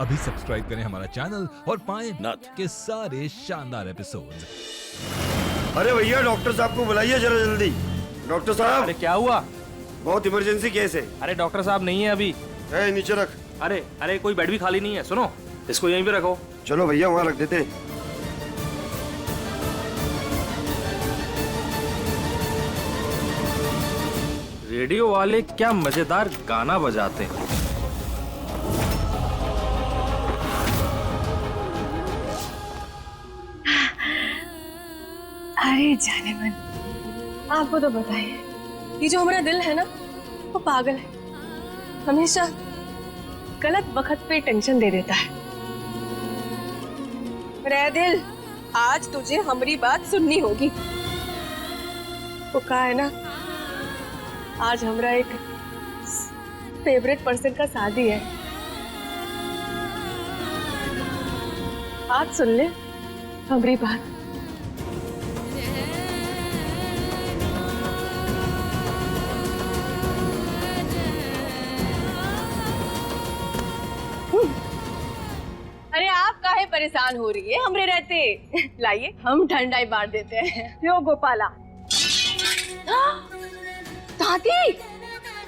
अभी सब्सक्राइब करें हमारा चैनल और पाएं नाथ। के सारे शानदार एपिसोड्स। अरे भैया डॉक्टर साहब को बुलाइए जरा जल्दी। डॉक्टर साहब अरे क्या हुआ? बहुत इमरजेंसी केस है। अरे डॉक्टर साहब नहीं है अभी। नीचे रख। अरे अरे कोई बेड भी खाली नहीं है। सुनो, इसको यहीं पे रखो। चलो भैया वहाँ रख देते हैं। रेडियो वाले क्या मजेदार गाना बजाते हैं। अरे जाने मन, आपको तो पता ही है, ये जो हमारा दिल है ना, वो पागल है। हमेशा गलत वक्त पे टेंशन दे देता है। रे दिल, आज तुझे हमारी बात सुननी होगी। वो कहा है ना, आज हमारा एक फेवरेट पर्सन का शादी है। आज सुन ले हमारी बात। अरे आप काहे परेशान हो रही है हमरे रहते? लाइए हम ठंडाई बांट देते हैं। यो गोपाला। दादी,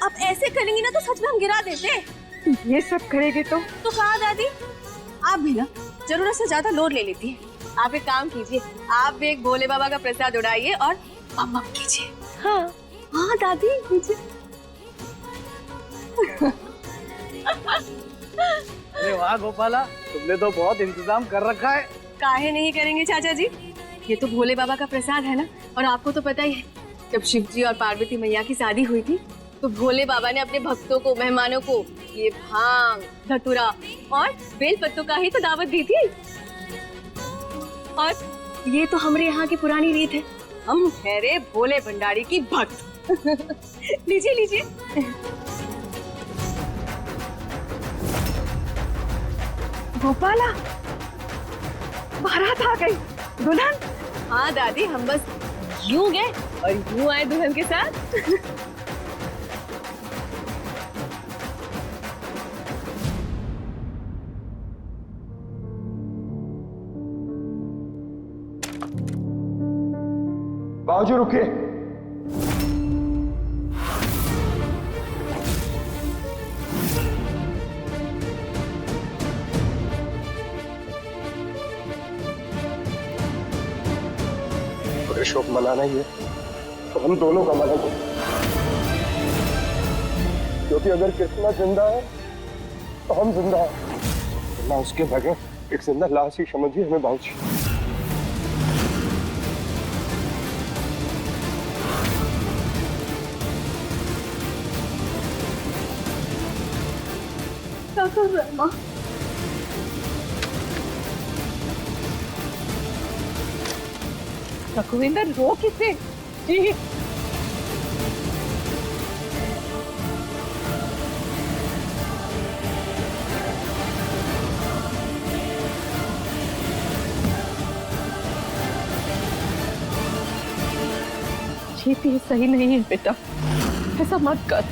आप ऐसे करेंगी ना तो सच में हम गिरा देते। ये सब करेगी तो कहा दादी, आप भी ना जरूरत से ज्यादा लोड ले लेती हैं। आप एक काम कीजिए, आप भी एक भोले बाबा का प्रसाद उड़ाइए और बम बम कीजिए। हाँ हाँ दादी कीजिए। अरे वाह गोपाला, तुमने तो बहुत इंतजाम कर रखा है। काहे नहीं करेंगे चाचा जी, ये तो भोले बाबा का प्रसाद है ना। और आपको तो पता ही है, जब शिव जी और पार्वती मैया की शादी हुई थी तो भोले बाबा ने अपने भक्तों को, मेहमानों को ये भांग, धतूरा और बेल पत्तों का ही तो दावत दी थी। और ये तो हमारे यहाँ की पुरानी रीत है। हम ठहरे भोले भंडारी की भक्त। लीजिए लीजिए। गोपाला, बारात आ गई। दुल्हन? हाँ दादी, हम बस यूं गए और यूं आए दुल्हन के साथ। बाबूजी रुकिए। अगर शोक मनाना ही है तो हम दोनों का मनाएंगे, क्योंकि अगर कृष्णा जिंदा है तो हम जिंदा हैं। ना उसके बगैर एक जिंदा लाश ही समझिए हमें बाबूजी। क्या कर रहा है माँ? रघुविंदर, रो किसे? जी ये सही नहीं है बेटा, ऐसा मत कर।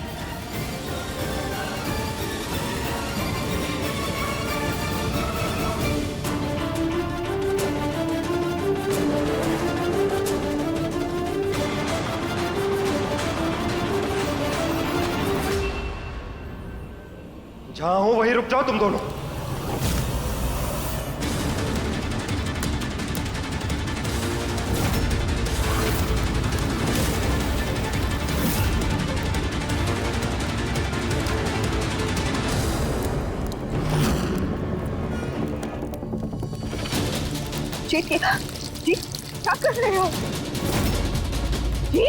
जहां हो वहीं रुक जाओ तुम दोनों। जी जी, क्या कर रहे हो जी?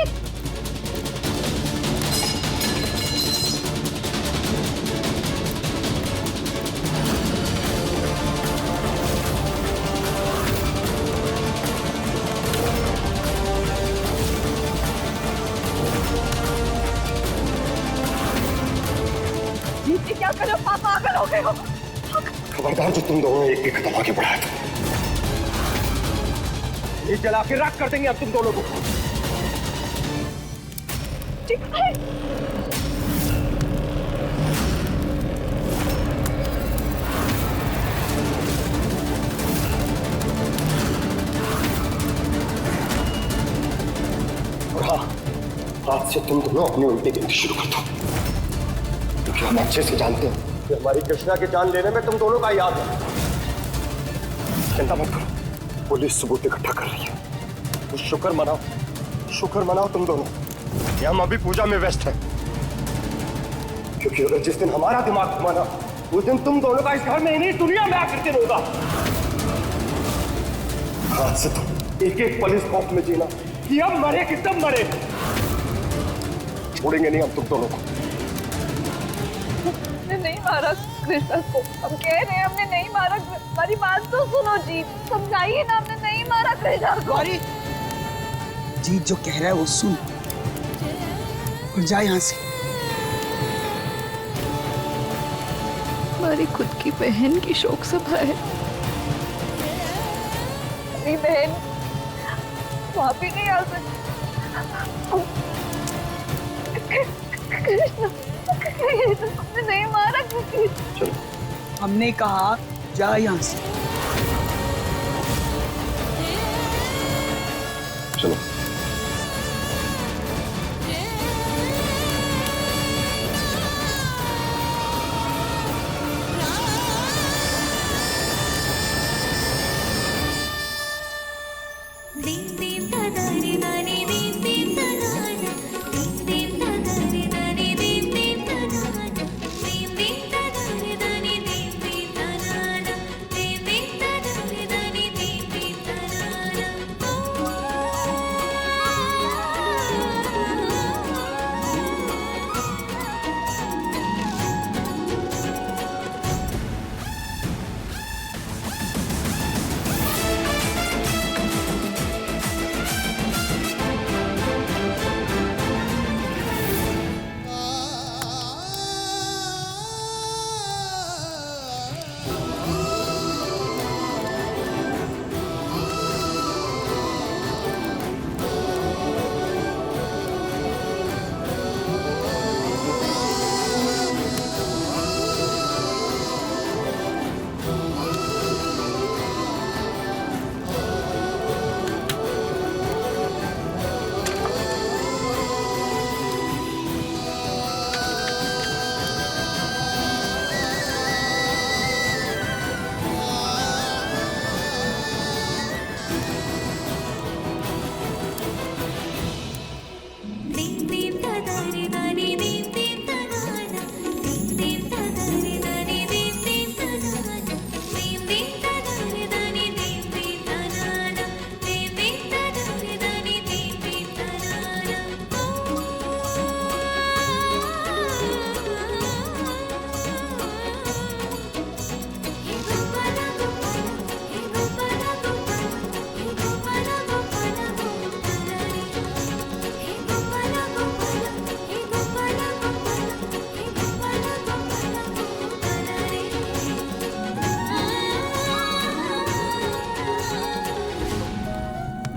जी क्या करो, पागल हो गए हो? खबरदार जो तुम दोनों एक कदम आगे बढ़ाया तो ये जला के राख कर देंगे अब तुम दोनों को। ठीक है। से तुम दोनों अपनी उल्टी गिनती शुरू कर दो, क्योंकि हम अच्छे से जानते हैं कि हमारी कृष्णा की जान लेने में तुम दोनों का याद है। चिंता मत करो, पुलिस सबूत इकट्ठा कर रही है। तो शुक्र मनाओ तुम दोनों कि हम अभी पूजा में व्यस्त हैं, क्योंकि अगर जिस दिन हमारा दिमाग घुमाना, उस दिन तुम दोनों का इस घर में नहीं दुनिया में आखिर दिन होगा। आज से तुम एक एक पल इस खौफ में जीना कि अब मरे कि तब मरे, छोड़ेंगे नहीं हम तुम दोनों को। हमने नहीं मारा कृष्णा को, हम कह रहे हैं हमने नहीं मारा। हमारी बात तो सुनो जी, समझाइए ना, हमने नहीं मारा कृष्णा को। जीत जो कह रहा है वो सुन और जा यहाँ से। हमारी खुद की बहन की शोक सभा है। मेरी बहन वहाँ भी नहीं आ सकती। कृष्णा हमने नहीं मारा किसी। चलो, हमने कहा जा यहाँ से। चलो।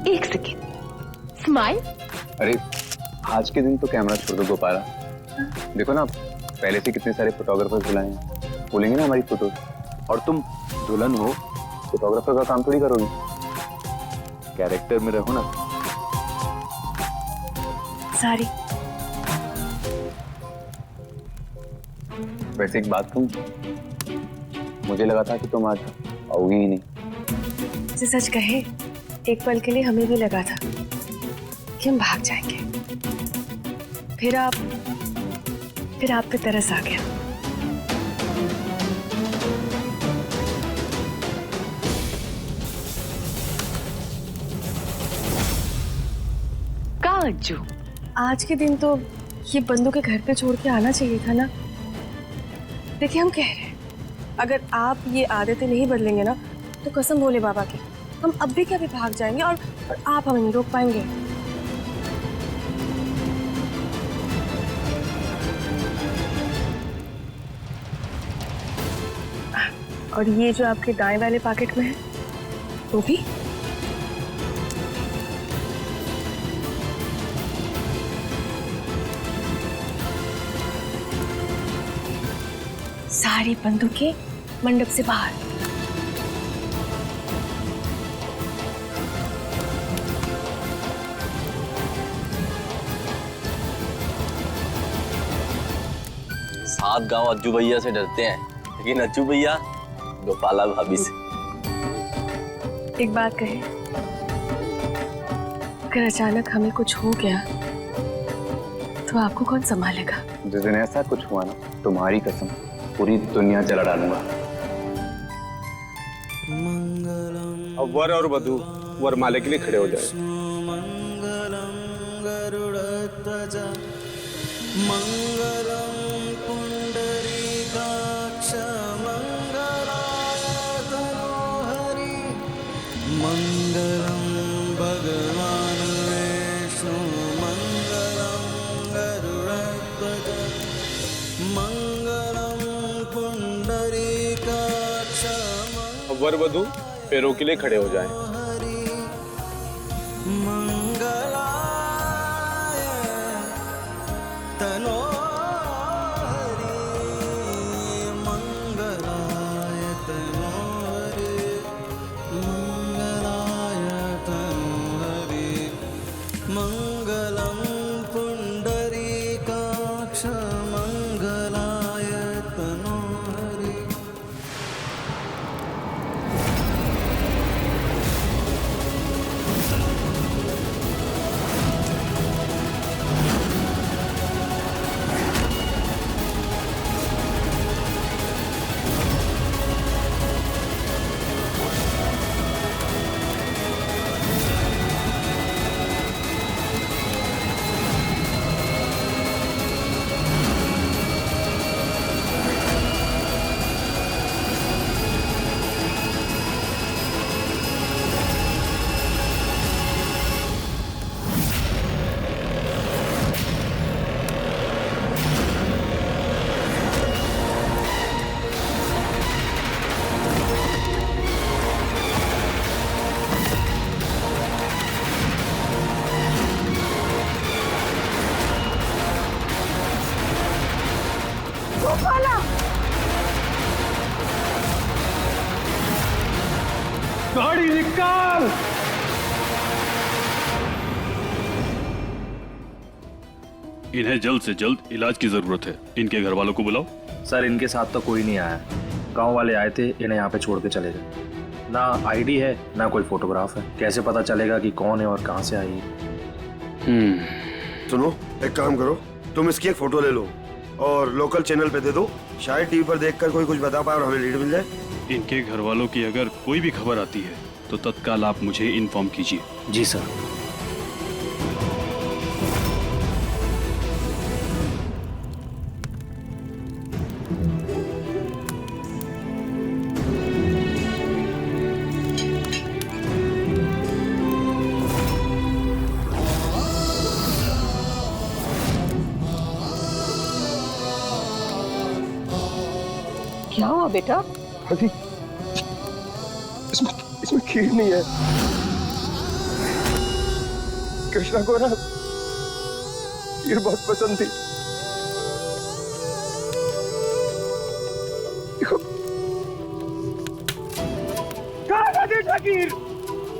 एक सेकेंड, स्माइल। अरे आज के दिन तो कैमरा छोड़ दो गोपाला। देखो ना, पहले से कितने सारे फोटोग्राफर्स बुलाए हैं, बोलेंगे ना हमारी फोटो। और तुम दुल्हन हो, फोटोग्राफर का काम थोड़ी करोगी, कैरेक्टर में रहो ना। सॉरी। वैसे एक बात कहूं, मुझे लगा था कि तुम आज आओगी ही नहीं। से सच कहे, एक पल के लिए हमें भी लगा था कि हम भाग जाएंगे, फिर आप पे तरस आ गया। का अज्जू, आज के दिन तो ये बंदूक के घर पे छोड़ के आना चाहिए था ना। देखिए, हम कह रहे हैं, अगर आप ये आदतें नहीं बदलेंगे ना, तो कसम भोले बाबा की, हम अब भी क्या भी भाग जाएंगे और आप हमें नहीं रोक पाएंगे। और ये जो आपके दाएं वाले पॉकेट में है, वो भी सारी बंदूकें मंडप से बाहर। आप गांव अज्जू भैया से डरते हैं, लेकिन अज्जू भैया गोपाला भाभी से। एक बात कहे, अगर अचानक हमें कुछ हो गया तो आपको कौन संभालेगा? जिस दिन ऐसा कुछ हुआ ना, तुम्हारी कसम पूरी दुनिया जला डालूंगा। अब वर और वधू वरमाला के लिए खड़े हो जाए। अब वर वधू पैरों के लिए खड़े हो जाएं। गाड़ी निकाल। इन्हें जल्द से जल्द इलाज की जरूरत है। इनके घर वालों को बुलाओ। सर इनके साथ तो कोई नहीं आया, गांव वाले आए थे, इन्हें यहाँ पे छोड़ के चले गए। ना आईडी है ना कोई फोटोग्राफ है, कैसे पता चलेगा कि कौन है और कहाँ से आई है? सुनो, एक काम करो, तुम इसकी एक फोटो ले लो और लोकल चैनल पे दे दो, शायद टीवी पर देखकर कोई कुछ बता पाए और हमें लीड मिल जाए। इनके घर वालों की अगर कोई भी खबर आती है तो तत्काल आप मुझे इन्फॉर्म कीजिए। जी सर। क्या हुआ बेटा? अभी इसमें खीर नहीं है। कृष्णा को ना खीर बहुत पसंद थी। खीर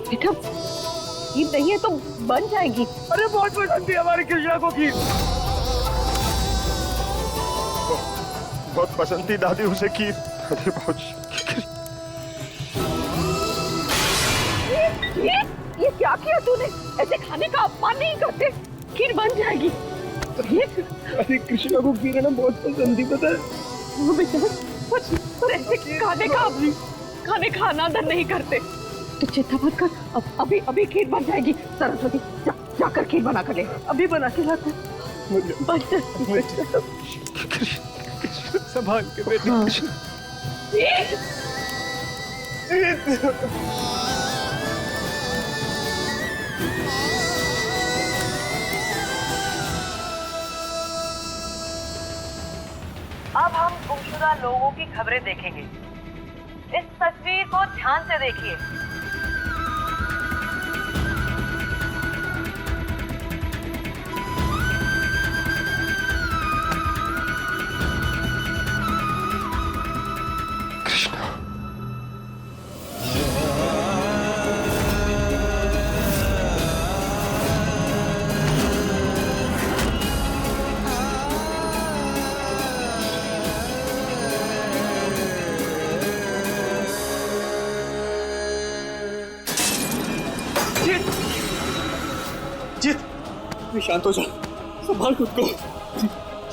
बेटा खीर नहीं है तो बन जाएगी। अरे बहुत पसंद थी हमारी कृष्णा को खीर। बहुत पसंद थी दादी उसे खीर। दादी बहुत ये क्या किया तूने? ऐसे खाने का अपमान नहीं करते। खीर बन जाएगी। अरे कृष्णा को खीर ना बहुत पसंद थी, पता है? वो बेटा पर ऐसे खाने का अनादर नहीं करते। तो चिंता मत कर, अभी खीर बन जाएगी। सरस्वती जाकर खीर बना कर ले, अभी बना के लाते। संभाल के बेटा। अब हम गुमशुदा लोगों की खबरें देखेंगे। इस तस्वीर को ध्यान से देखिए। जीत शांत हो जा, संभाल खुद को।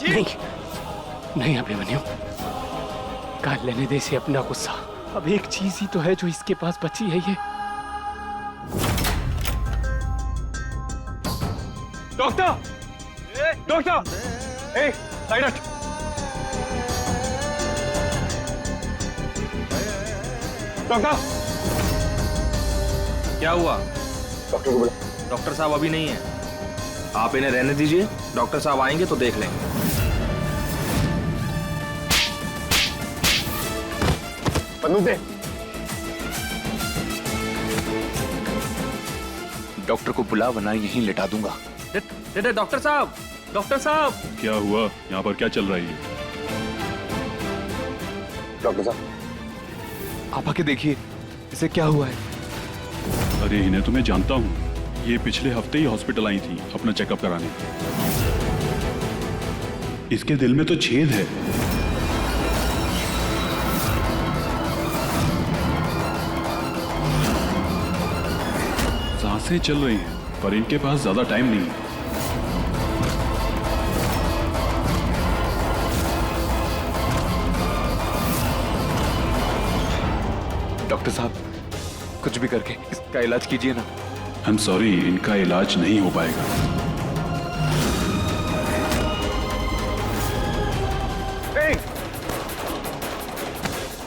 नहीं नहीं अभिमन्यु, काल लेने दे इसे अपना गुस्सा। अब एक चीज ही तो है जो इसके पास बची है, ये डॉक्टर, डॉक्टर, ए, साइड हट। डॉक्टर, क्या हुआ? डॉक्टर को बुला। डॉक्टर साहब अभी नहीं है, आप इन्हें रहने दीजिए, डॉक्टर साहब आएंगे तो देख लेंगे। बंदूक दे। डॉक्टर को बुला, वरना यहीं लिटा दूंगा। डॉक्टर साहब, डॉक्टर साहब। क्या हुआ? यहाँ पर क्या चल रहा है? डॉक्टर साहब, आप आके देखिए, इसे क्या हुआ है। अरे इन्हें तो मैं जानता हूँ, ये पिछले हफ्ते ही हॉस्पिटल आई थी अपना चेकअप कराने। इसके दिल में तो छेद है। सांसें चल रही हैं, पर इनके पास ज्यादा टाइम नहीं है। डॉक्टर साहब, कुछ भी करके इसका इलाज कीजिए ना। आई एम सॉरी, इनका इलाज नहीं हो पाएगा।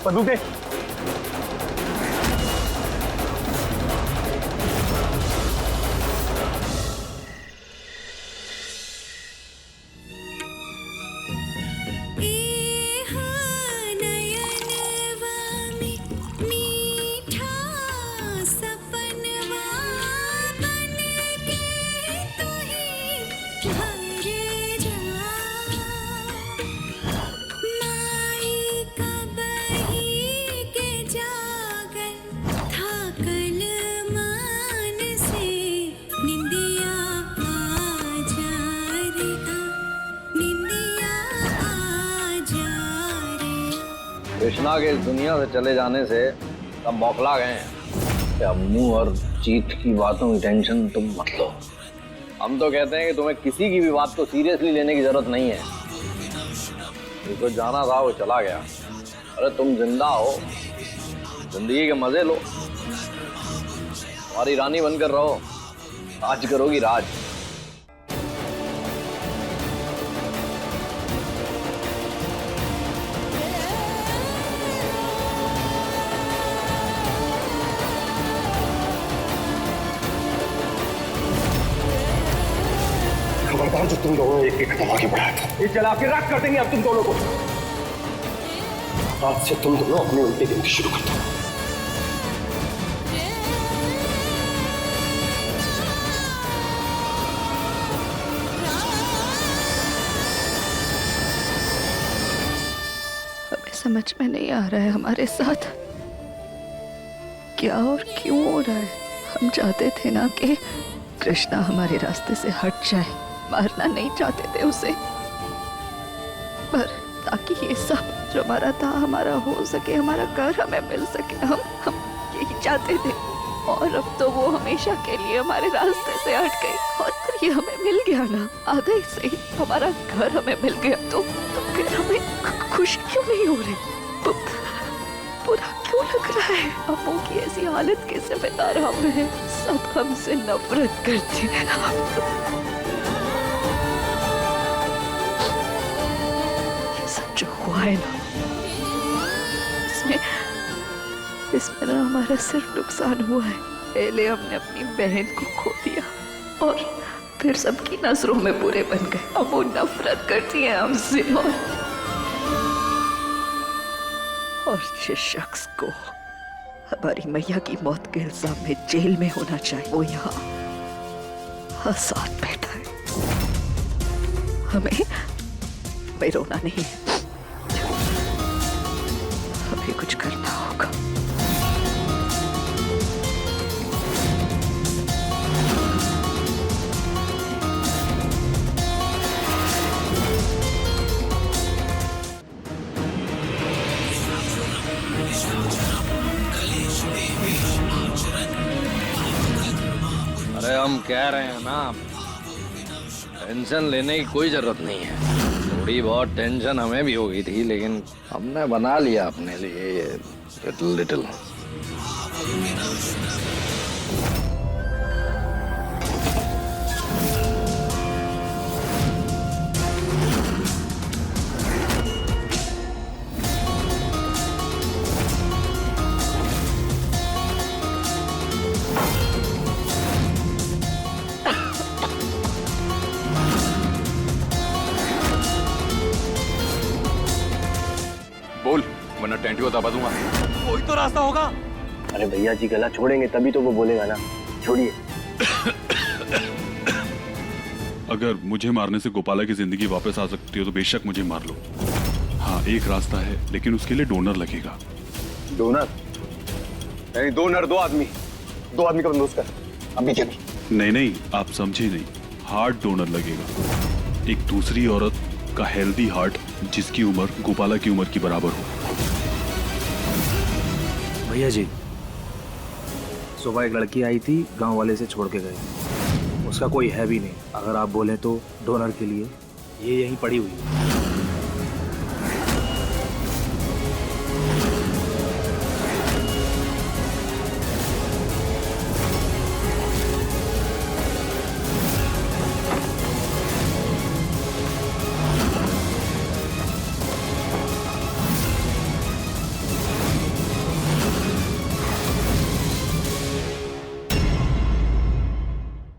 बंदूक दे। कृष्णा के इस दुनिया से चले जाने से सब बौखला गए हैं। अम्मू और जीत की बातों की टेंशन तुम मत लो। हम तो कहते हैं कि तुम्हें किसी की भी बात को सीरियसली लेने की जरूरत नहीं है। जिसको जाना था वो चला गया। अरे तुम जिंदा हो, जिंदगी के मजे लो, हमारी रानी बनकर रहो, राज करोगी राज। खबरदार जो तुम दोनों एक कदम आगे बढ़ाया था, ये जला के राख कर देंगे अब तुम दोनों को। आज से तुम दोनों अपनी उल्टी गिनती शुरू कर दो। हमें समझ में नहीं आ रहा है हमारे साथ क्या और क्यों हो रहा है। हम चाहते थे ना कि कृष्णा हमारे रास्ते से हट जाए, मारना नहीं चाहते थे उसे, पर ताकि ये सब जो हमारा था हमारा हो सके, हमारा घर हमें मिल सके, हम यही चाहते थे। और अब तो वो हमेशा के लिए हमारे रास्ते से हट गई और फिर ये हमें मिल गया ना, आधा ही सही हमारा घर हमें मिल गया। तो फिर हमें खुशी क्यों नहीं हो रही, बुरा क्यों लग रहा है। अम्मू की ऐसी हालत के जिम्मेदार हम हैं, सब हमसे नफरत करते हैं। ये सब जो हुआ है ना, इसमें ना हमारा सिर्फ नुकसान हुआ है। पहले हमने अपनी बहन को खो दिया और फिर सबकी नजरों में बुरे बन गए। अब वो नफरत करती है हमसे और जिस शख्स को हमारी मैया की मौत के इल्जाम में जेल में होना चाहिए वो यहाँ साथ बैठा है। हमें रोना नहीं है, हमें कुछ करना होगा। हम कह रहे हैं ना, टेंशन लेने की कोई जरूरत नहीं है। थोड़ी बहुत टेंशन हमें भी हो गई थी, लेकिन हमने बना लिया अपने लिए ये लिटिल लिटिल। बोल, वरना टेंटी को दबा दूंगा। कोई तो रास्ता होगा। अरे भैया जी गला छोड़ेंगे तभी तो वो बोलेगा ना, छोड़िए। अगर मुझे मारने से गोपाला की जिंदगी वापस आ सकती हो तो बेशक मुझे मार लो। हाँ, एक रास्ता है, लेकिन उसके लिए डोनर लगेगा। डोनर? नहीं, डोनर दो आदमी का बंदोबस्त कर, अभी के नहीं। नहीं, आप समझे नहीं। हार्ट डोनर लगेगा, एक दूसरी औरत का हेल्दी हार्ट जिसकी उम्र गोपाला की उम्र की बराबर हो। भैया जी, सुबह एक लड़की आई थी, गांव वाले से छोड़ के गए। उसका कोई है भी नहीं। अगर आप बोले तो डोनर के लिए ये यहीं पड़ी हुई है।